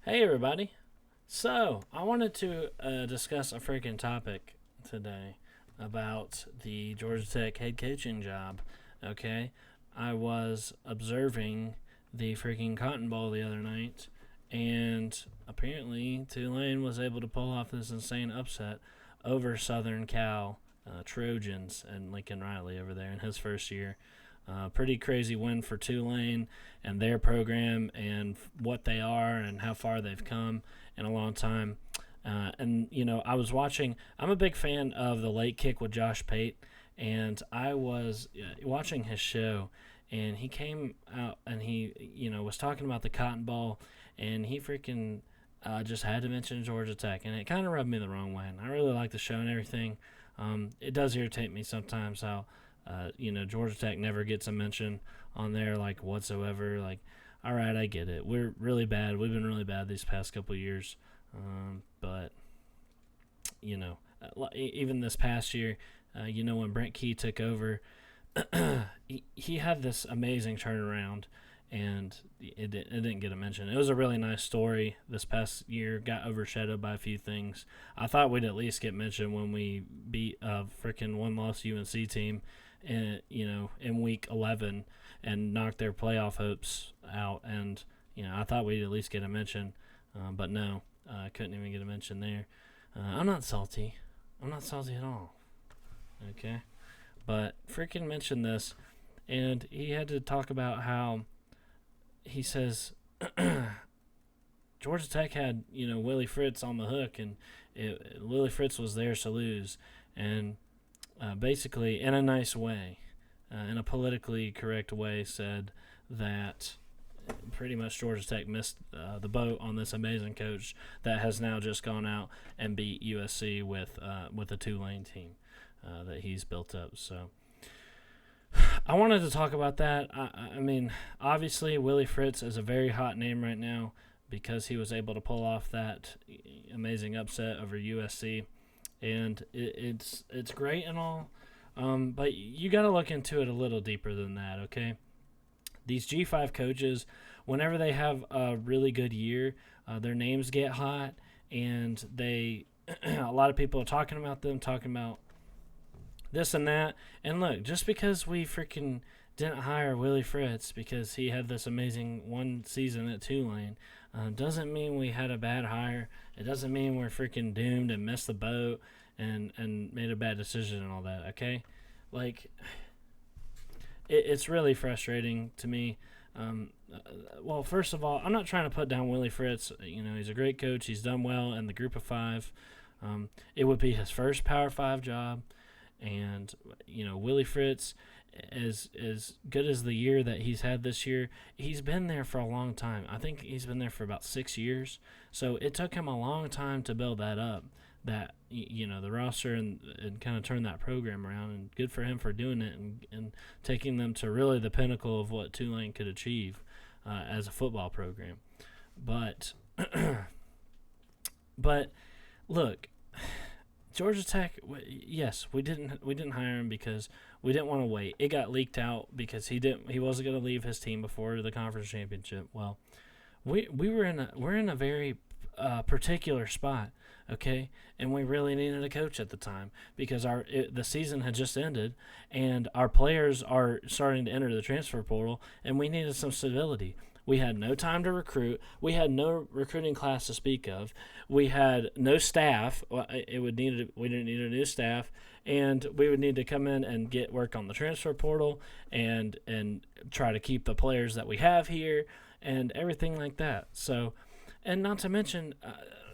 Hey, everybody. So, I wanted to discuss a freaking topic today about the Georgia Tech head coaching job. Okay? I was observing the freaking Cotton Bowl the other night, and apparently Tulane was able to pull off this insane upset over Southern Cal Trojans and Lincoln Riley over there in his first year. Pretty crazy win for Tulane and their program and what they are and how far they've come in a long time. I was watching. I'm a big fan of the Late Kick with Josh Pate, and I was watching his show, and he came out and he was talking about the Cotton Bowl, and he freaking just had to mention Georgia Tech, and it kind of rubbed me the wrong way. And I really like the show and everything. It does irritate me sometimes how Georgia Tech never gets a mention on there, like, whatsoever. Like, all right, I get it. We're really bad. We've been really bad these past couple of years. But, even this past year, when Brent Key took over, he had this amazing turnaround, and it didn't get a mention. It was a really nice story this past year, got overshadowed by a few things. I thought we'd at least get mentioned when we beat a freaking one-loss UNC team in week 11 and knocked their playoff hopes out. And, I thought we'd at least get a mention, but no, I couldn't even get a mention there. I'm not salty. I'm not salty at all. Okay? But freaking mentioned this, and he had to talk about how he says Georgia Tech had, Willie Fritz on the hook, and Willie Fritz was theirs to lose. And basically, in a nice way, in a politically correct way, said that pretty much Georgia Tech missed the boat on this amazing coach that has now just gone out and beat USC with a Tulane team that he's built up. So I wanted to talk about that. I mean, obviously, Willie Fritz is a very hot name right now because he was able to pull off that amazing upset over USC. And it's great and all, but you got to look into it a little deeper than that, okay? These G5 coaches, whenever they have a really good year, their names get hot, and a lot of people are talking about them, talking about this and that. And look, just because we freaking didn't hire Willie Fritz because he had this amazing one season at Tulane, doesn't mean we had a bad hire. It doesn't mean we're freaking doomed and missed the boat and made a bad decision and all that, okay? Like, it's really frustrating to me. Well, first of all, I'm not trying to put down Willie Fritz. He's a great coach. He's done well in the group of five. It would be his first Power 5 job. And, Willie Fritz, as good as the year that he's had this year, he's been there for a long time. I think he's been there for about 6 years. So it took him a long time to build that up, the roster and kind of turn that program around. And good for him for doing it and taking them to really the pinnacle of what Tulane could achieve as a football program. But look, Georgia Tech, yes, we didn't hire him because we didn't want to wait. It got leaked out because he wasn't going to leave his team before the conference championship. Well, we're in a very particular spot, okay, and we really needed a coach at the time because the season had just ended and our players are starting to enter the transfer portal, and we needed some stability. We had no time to recruit. We had no recruiting class to speak of. We had no staff. We didn't need a new staff, and we would need to come in and get work on the transfer portal and try to keep the players that we have here and everything like that. So, and not to mention,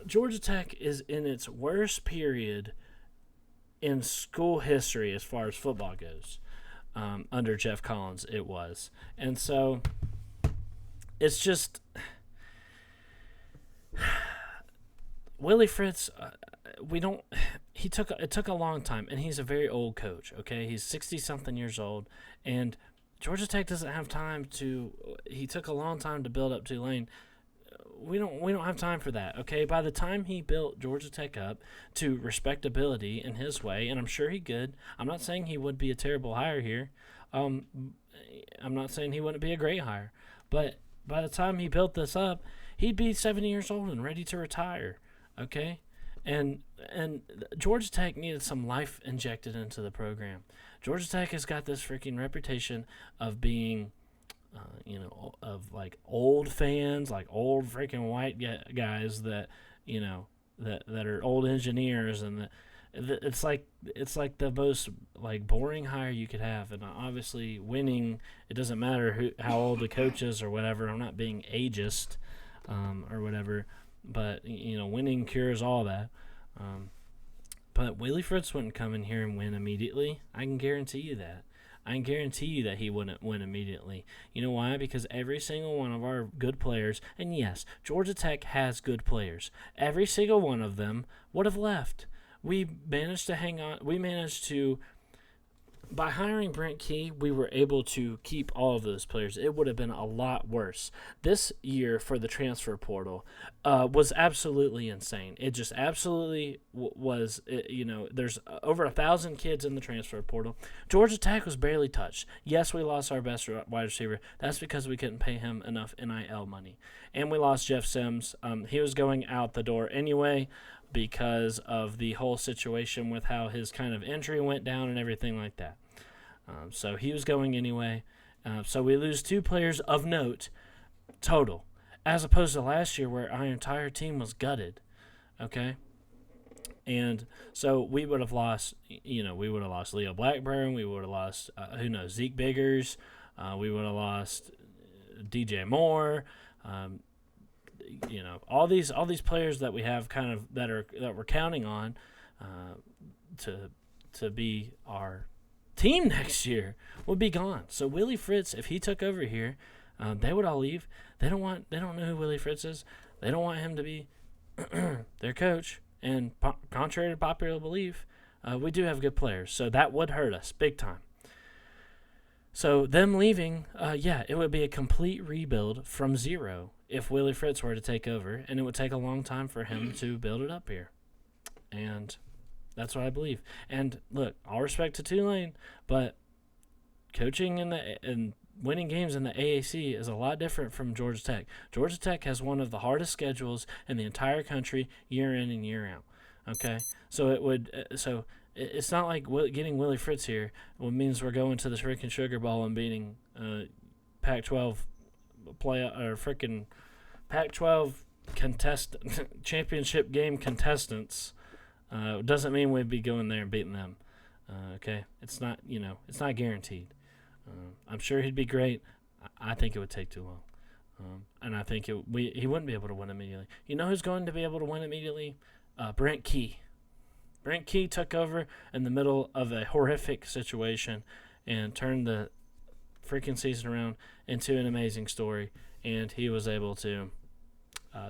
Georgia Tech is in its worst period in school history as far as football goes. Under Jeff Collins, it was, and so. It's just Willie Fritz. It took a long time, and he's a very old coach. Okay, he's 60-something years old, and Georgia Tech doesn't have time to. He took a long time to build up Tulane. We don't have time for that. Okay, by the time he built Georgia Tech up to respectability in his way, and I'm sure he could. I'm not saying he would be a terrible hire here. I'm not saying he wouldn't be a great hire, but by the time he built this up, he'd be 70 years old and ready to retire. Okay, and Georgia Tech needed some life injected into the program. Georgia Tech has got this freaking reputation of being, of like old fans, like old freaking white guys that that are old engineers, and it's like the most like boring hire you could have. And obviously, winning, it doesn't matter how old the coach is or whatever. I'm not being ageist or whatever. But, winning cures all that. But Willie Fritz wouldn't come in here and win immediately. I can guarantee you that. I can guarantee you that he wouldn't win immediately. You know why? Because every single one of our good players, and yes, Georgia Tech has good players, every single one of them would have left. We managed to hang on. We managed to, by hiring Brent Key, we were able to keep all of those players. It would have been a lot worse. This year for the transfer portal was absolutely insane. It just absolutely was. There's over 1,000 kids in the transfer portal. Georgia Tech was barely touched. Yes, we lost our best wide receiver. That's because we couldn't pay him enough NIL money. And we lost Jeff Sims. He was going out the door anyway, because of the whole situation with how his kind of injury went down and everything like that. So he was going anyway. So we lose 2 players of note total, as opposed to last year where our entire team was gutted. Okay? And so we would have lost, Leo Blackburn. We would have lost, Zeke Biggers. We would have lost DJ Moore. All these players that we have kind of that we're counting on to be our team next year would be gone. So Willie Fritz, if he took over here, they would all leave. They don't know who Willie Fritz is. They don't want him to be their coach. And contrary to popular belief, we do have good players. So that would hurt us big time. So them leaving, it would be a complete rebuild from zero if Willie Fritz were to take over, and it would take a long time for him to build it up here. And that's what I believe. And look, all respect to Tulane, but coaching and winning games in the AAC is a lot different from Georgia Tech. Georgia Tech has one of the hardest schedules in the entire country, year in and year out. Okay, so it's not like getting Willie Fritz here means we're going to the freaking Sugar Bowl and beating Pac-12 freaking Pac-12 championship game contestants. Doesn't mean we'd be going there and beating them. Okay, it's not guaranteed. I'm sure he'd be great. I think it would take too long, and I think he wouldn't be able to win immediately. You know who's going to be able to win immediately? Brent Key. Brent Key took over in the middle of a horrific situation and turned the freaking season around into an amazing story, and he was able to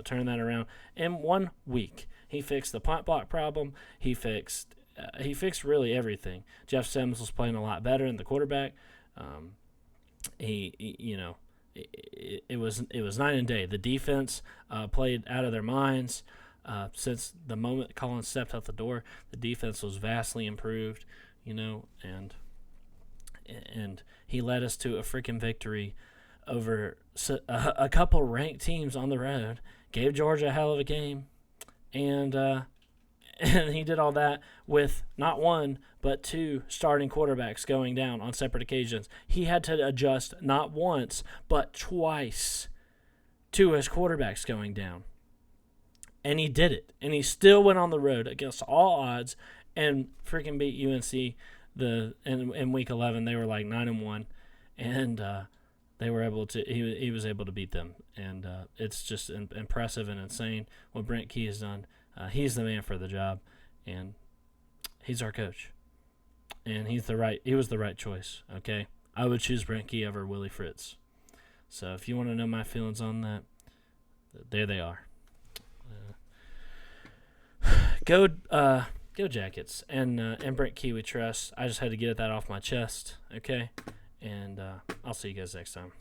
turn that around in 1 week. He fixed the punt block problem. He fixed really everything. Jeff Sims was playing a lot better in the quarterback. It was night and day. The defense played out of their minds. Since the moment Collins stepped out the door, the defense was vastly improved, and he led us to a freaking victory over a couple ranked teams on the road, gave Georgia a hell of a game, and he did all that with not one but 2 starting quarterbacks going down on separate occasions. He had to adjust not once but twice to his quarterbacks going down. And he did it. And he still went on the road against all odds and freaking beat UNC in week 11. They were like 9-1, and they were able to. He was able to beat them, and it's just impressive and insane what Brent Key has done. He's the man for the job, and he's our coach, and he was the right choice. Okay, I would choose Brent Key over Willie Fritz. So if you want to know my feelings on that, there they are. Go Jackets, and Brent Key we trust. I just had to get that off my chest, okay? And I'll see you guys next time.